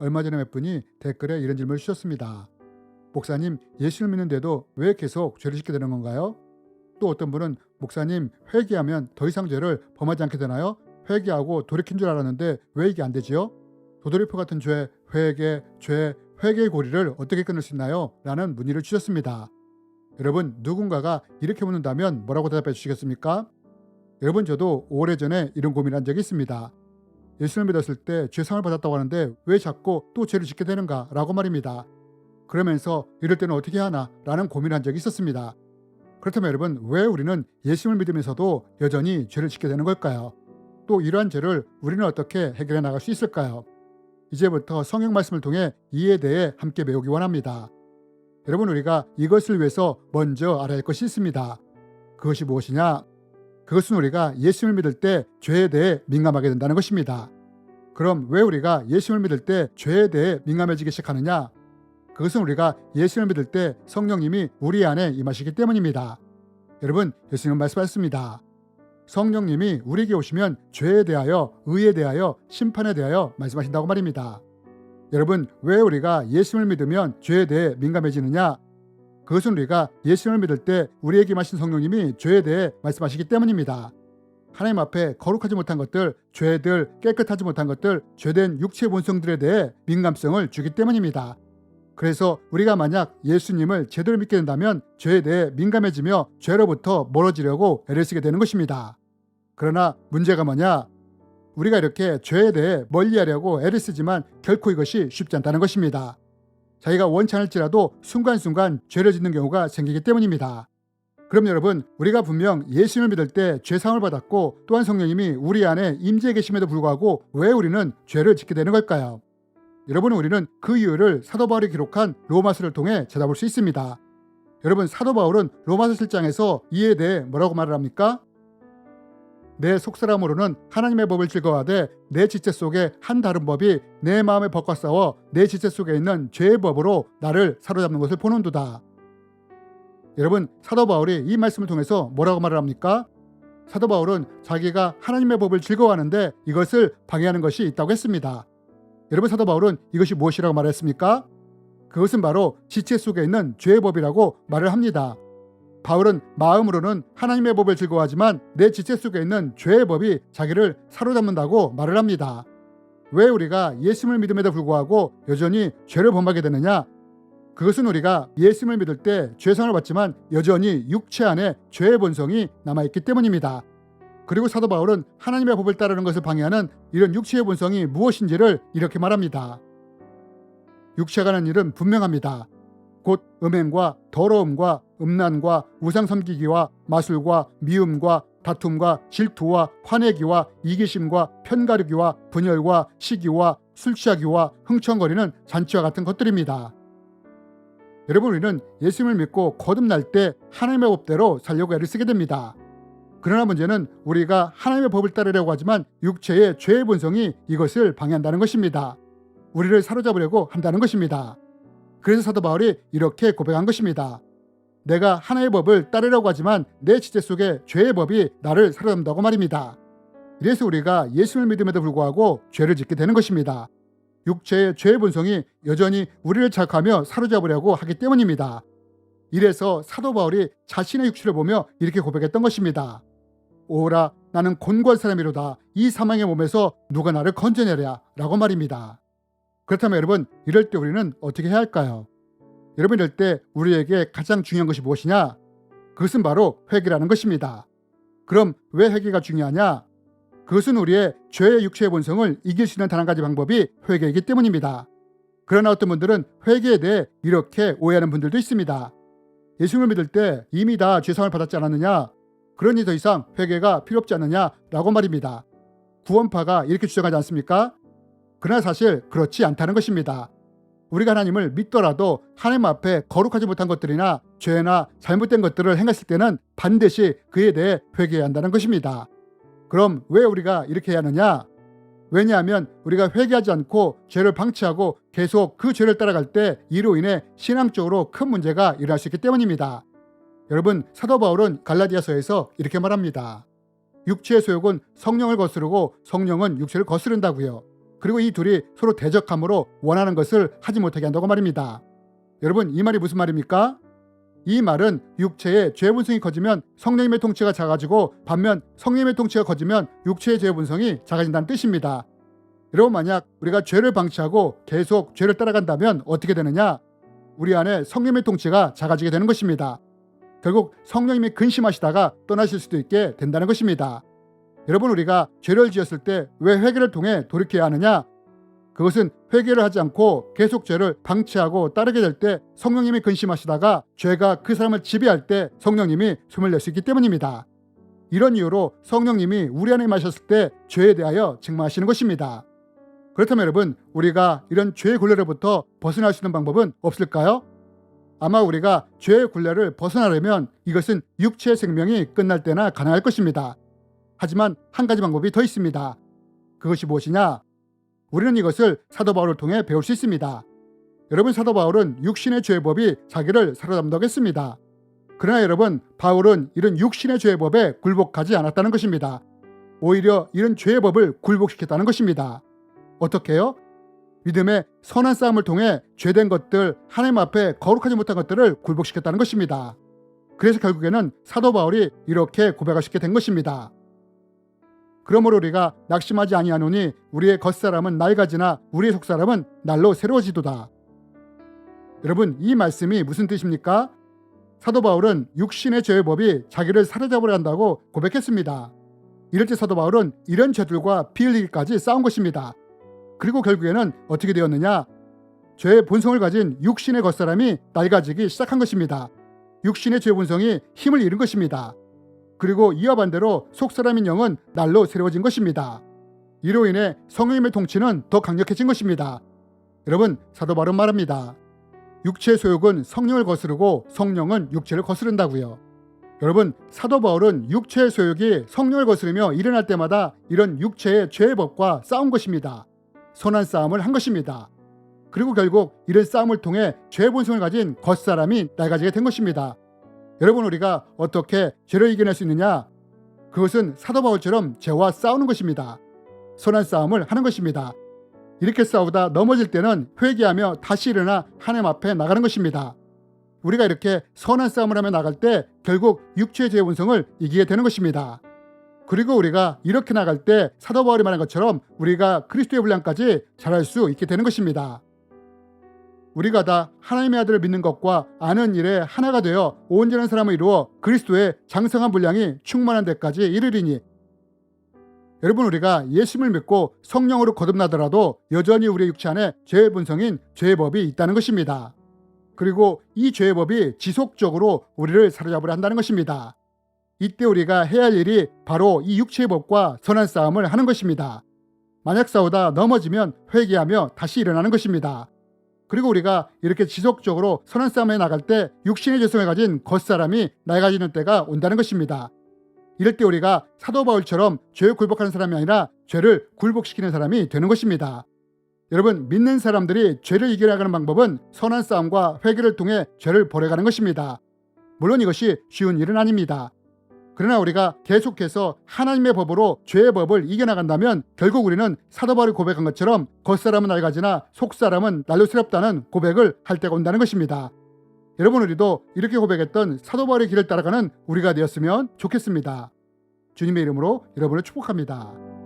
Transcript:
얼마 전에 몇 분이 댓글에 이런 질문을 주셨습니다. 목사님, 예수를 믿는데도 왜 계속 죄를 짓게 되는 건가요? 또 어떤 분은 목사님, 회개하면 더 이상 죄를 범하지 않게 되나요? 회개하고 돌이킨 줄 알았는데 왜 이게 안 되지요? 도돌이표 같은 죄, 회개의 고리를 어떻게 끊을 수 있나요? 라는 문의를 주셨습니다. 여러분, 누군가가 이렇게 묻는다면 뭐라고 대답해 주시겠습니까? 여러분, 저도 오래전에 이런 고민한 적이 있습니다. 예수를 믿었을 때 죄상을 받았다고 하는데 왜 자꾸 또 죄를 짓게 되는가? 라고 말입니다. 그러면서 이럴 때는 어떻게 하나? 라는 고민한 적이 있었습니다. 그렇다면 여러분, 왜 우리는 예수를 믿으면서도 여전히 죄를 짓게 되는 걸까요? 또 이러한 죄를 우리는 어떻게 해결해 나갈 수 있을까요? 이제부터 성경 말씀을 통해 이에 대해 함께 배우기 원합니다. 여러분, 우리가 이것을 위해서 먼저 알아야 할 것이 있습니다. 그것이 무엇이냐? 그것은 우리가 예수를 믿을 때 죄에 대해 민감하게 된다는 것입니다. 그럼 왜 우리가 예수를 믿을 때 죄에 대해 민감해지기 시작하느냐? 그것은 우리가 예수를 믿을 때 성령님이 우리 안에 임하시기 때문입니다. 여러분, 예수님은 말씀하셨습니다. 성령님이 우리에게 오시면 죄에 대하여, 의에 대하여, 심판에 대하여 말씀하신다고 말입니다. 여러분, 왜 우리가 예수를 믿으면 죄에 대해 민감해지느냐? 그것은 우리가 예수를 믿을 때 우리에게 임하신 성령님이 죄에 대해 말씀하시기 때문입니다. 하나님 앞에 거룩하지 못한 것들, 죄들, 깨끗하지 못한 것들, 죄된 육체의 본성들에 대해 민감성을 주기 때문입니다. 그래서 우리가 만약 예수님을 제대로 믿게 된다면 죄에 대해 민감해지며 죄로부터 멀어지려고 애를 쓰게 되는 것입니다. 그러나 문제가 뭐냐? 우리가 이렇게 죄에 대해 멀리하려고 애를 쓰지만 결코 이것이 쉽지 않다는 것입니다. 자기가 원치 않을지라도 순간순간 죄를 짓는 경우가 생기기 때문입니다. 그럼 여러분, 우리가 분명 예수님을 믿을 때 죄사함을 받았고 또한 성령님이 우리 안에 임재해 계심에도 불구하고 왜 우리는 죄를 짓게 되는 걸까요? 여러분, 우리는 그 이유를 사도 바울이 기록한 로마서를 통해 찾아볼 수 있습니다. 여러분, 사도 바울은 로마서 7장에서 이에 대해 뭐라고 말을 합니까? 내 속사람으로는 하나님의 법을 즐거워하되 내 지체 속에 한 다른 법이 내 마음의 법과 싸워 내 지체 속에 있는 죄의 법으로 나를 사로잡는 것을 보는도다. 여러분, 사도 바울이 이 말씀을 통해서 뭐라고 말을 합니까? 사도 바울은 자기가 하나님의 법을 즐거워하는데 이것을 방해하는 것이 있다고 했습니다. 여러분, 사도 바울은 이것이 무엇이라고 말했습니까? 그것은 바로 지체 속에 있는 죄의 법이라고 말을 합니다. 바울은 마음으로는 하나님의 법을 즐거워하지만 내 지체 속에 있는 죄의 법이 자기를 사로잡는다고 말을 합니다. 왜 우리가 예수님을 믿음에도 불구하고 여전히 죄를 범하게 되느냐? 그것은 우리가 예수님을 믿을 때 죄상을 받지만 여전히 육체 안에 죄의 본성이 남아있기 때문입니다. 그리고 사도 바울은 하나님의 법을 따르는 것을 방해하는 이런 육체의 본성이 무엇인지를 이렇게 말합니다. 육체가 하는 일은 분명합니다. 곧 음행과 더러움과 음란과 우상 섬기기와 마술과 미움과 다툼과 질투와 화내기와 이기심과 편가르기와 분열과 시기와 술 취하기와 흥청거리는 잔치와 같은 것들입니다. 여러분, 우리는 예수님을 믿고 거듭날 때 하나님의 법대로 살려고 애를 쓰게 됩니다. 그러나 문제는 우리가 하나님의 법을 따르려고 하지만 육체의 죄의 본성이 이것을 방해한다는 것입니다. 우리를 사로잡으려고 한다는 것입니다. 그래서 사도 바울이 이렇게 고백한 것입니다. 내가 하나님의 법을 따르려고 하지만 내 지체 속에 죄의 법이 나를 사로잡는다고 말입니다. 이래서 우리가 예수를 믿음에도 불구하고 죄를 짓게 되는 것입니다. 육체의 죄의 본성이 여전히 우리를 자극하며 사로잡으려고 하기 때문입니다. 이래서 사도 바울이 자신의 육체를 보며 이렇게 고백했던 것입니다. 오라, 나는 곤고한 사람이로다. 이 사망의 몸에서 누가 나를 건져내랴 라고 말입니다. 그렇다면 여러분, 이럴 때 우리는 어떻게 해야 할까요? 여러분, 이럴 때 우리에게 가장 중요한 것이 무엇이냐? 그것은 바로 회개라는 것입니다. 그럼 왜 회개가 중요하냐? 그것은 우리의 죄의 육체의 본성을 이길 수 있는 단 한 가지 방법이 회개이기 때문입니다. 그러나 어떤 분들은 회개에 대해 이렇게 오해하는 분들도 있습니다. 예수님을 믿을 때 이미 다 죄사함을 받았지 않았느냐? 그러니 더 이상 회개가 필요 없지 않느냐? 라고 말입니다. 구원파가 이렇게 주장하지 않습니까? 그러나 사실 그렇지 않다는 것입니다. 우리가 하나님을 믿더라도 하나님 앞에 거룩하지 못한 것들이나 죄나 잘못된 것들을 행했을 때는 반드시 그에 대해 회개해야 한다는 것입니다. 그럼 왜 우리가 이렇게 해야 하느냐? 왜냐하면 우리가 회개하지 않고 죄를 방치하고 계속 그 죄를 따라갈 때 이로 인해 신앙적으로 큰 문제가 일어날 수 있기 때문입니다. 여러분, 사도 바울은 갈라디아서에서 이렇게 말합니다. 육체의 소욕은 성령을 거스르고 성령은 육체를 거스른다고요. 그리고 이 둘이 서로 대적함으로 원하는 것을 하지 못하게 한다고 말입니다. 여러분, 이 말이 무슨 말입니까? 이 말은 육체의 죄 본성이 커지면 성령님의 통치가 작아지고 반면 성령님의 통치가 커지면 육체의 죄 본성이 작아진다는 뜻입니다. 여러분, 만약 우리가 죄를 방치하고 계속 죄를 따라간다면 어떻게 되느냐? 우리 안에 성령님의 통치가 작아지게 되는 것입니다. 결국 성령님이 근심하시다가 떠나실 수도 있게 된다는 것입니다. 여러분, 우리가 죄를 지었을 때 왜 회개를 통해 돌이켜야 하느냐? 그것은 회개를 하지 않고 계속 죄를 방치하고 따르게 될 때 성령님이 근심하시다가 죄가 그 사람을 지배할 때 성령님이 숨을 낼 수 있기 때문입니다. 이런 이유로 성령님이 우리 안에 임하셨을 때 죄에 대하여 책망하시는 것입니다. 그렇다면 여러분, 우리가 이런 죄의 굴레로부터 벗어날 수 있는 방법은 없을까요? 아마 우리가 죄의 굴레를 벗어나려면 이것은 육체의 생명이 끝날 때나 가능할 것입니다. 하지만 한 가지 방법이 더 있습니다. 그것이 무엇이냐? 우리는 이것을 사도 바울을 통해 배울 수 있습니다. 여러분, 사도 바울은 육신의 죄의 법이 자기를 사로잡는다고 했습니다. 그러나 여러분, 바울은 이런 육신의 죄의 법에 굴복하지 않았다는 것입니다. 오히려 이런 죄의 법을 굴복시켰다는 것입니다. 어떻게 해요? 믿음의 선한 싸움을 통해 죄된 것들, 하나님 앞에 거룩하지 못한 것들을 굴복시켰다는 것입니다. 그래서 결국에는 사도 바울이 이렇게 고백할 수 있게 된 것입니다. 그러므로 우리가 낙심하지 아니하노니 우리의 겉사람은 낡아지나 우리의 속사람은 날로 새로워지도다. 여러분, 이 말씀이 무슨 뜻입니까? 사도 바울은 육신의 죄의 법이 자기를 사로잡으려 한다고 고백했습니다. 이럴 때 사도 바울은 이런 죄들과 피 흘리기까지 싸운 것입니다. 그리고 결국에는 어떻게 되었느냐? 죄의 본성을 가진 육신의 겉사람이 낡아지기 시작한 것입니다. 육신의 죄 본성이 힘을 잃은 것입니다. 그리고 이와 반대로 속사람인 영은 날로 새로워진 것입니다. 이로 인해 성령님의 통치는 더 강력해진 것입니다. 여러분, 사도 바울은 말합니다. 육체의 소욕은 성령을 거스르고 성령은 육체를 거스른다고요. 여러분, 사도 바울은 육체의 소욕이 성령을 거스르며 일어날 때마다 이런 육체의 죄의 법과 싸운 것입니다. 선한 싸움을 한 것입니다. 그리고 결국 이런 싸움을 통해 죄의 본성을 가진 겉사람이 낡아지게 된 것입니다. 여러분, 우리가 어떻게 죄를 이겨낼 수 있느냐? 그것은 사도 바울처럼 죄와 싸우는 것입니다. 선한 싸움을 하는 것입니다. 이렇게 싸우다 넘어질 때는 회개하며 다시 일어나 하나님 앞에 나가는 것입니다. 우리가 이렇게 선한 싸움을 하며 나갈 때 결국 육체의 죄의 본성을 이기게 되는 것입니다. 그리고 우리가 이렇게 나갈 때 사도 바울이 말한 것처럼 우리가 그리스도의 분량까지 자랄 수 있게 되는 것입니다. 우리가 다 하나님의 아들을 믿는 것과 아는 일에 하나가 되어 온전한 사람을 이루어 그리스도의 장성한 분량이 충만한 데까지 이르리니. 여러분, 우리가 예수님을 믿고 성령으로 거듭나더라도 여전히 우리의 육체 안에 죄의 본성인 죄의 법이 있다는 것입니다. 그리고 이 죄의 법이 지속적으로 우리를 사로잡으려 한다는 것입니다. 이때 우리가 해야 할 일이 바로 이 육체의 법과 선한 싸움을 하는 것입니다. 만약 싸우다 넘어지면 회개하며 다시 일어나는 것입니다. 그리고 우리가 이렇게 지속적으로 선한 싸움에 나갈 때 육신의 죄성을 가진 겉사람이 낡아지는 때가 온다는 것입니다. 이럴 때 우리가 사도 바울처럼 죄에 굴복하는 사람이 아니라 죄를 굴복시키는 사람이 되는 것입니다. 여러분, 믿는 사람들이 죄를 이겨나가는 방법은 선한 싸움과 회개를 통해 죄를 버려가는 것입니다. 물론 이것이 쉬운 일은 아닙니다. 그러나 우리가 계속해서 하나님의 법으로 죄의 법을 이겨나간다면 결국 우리는 사도 바울이 고백한 것처럼 겉사람은 낡아지나 속사람은 날로 새롭다는 고백을 할 때가 온다는 것입니다. 여러분, 우리도 이렇게 고백했던 사도 바울의 길을 따라가는 우리가 되었으면 좋겠습니다. 주님의 이름으로 여러분을 축복합니다.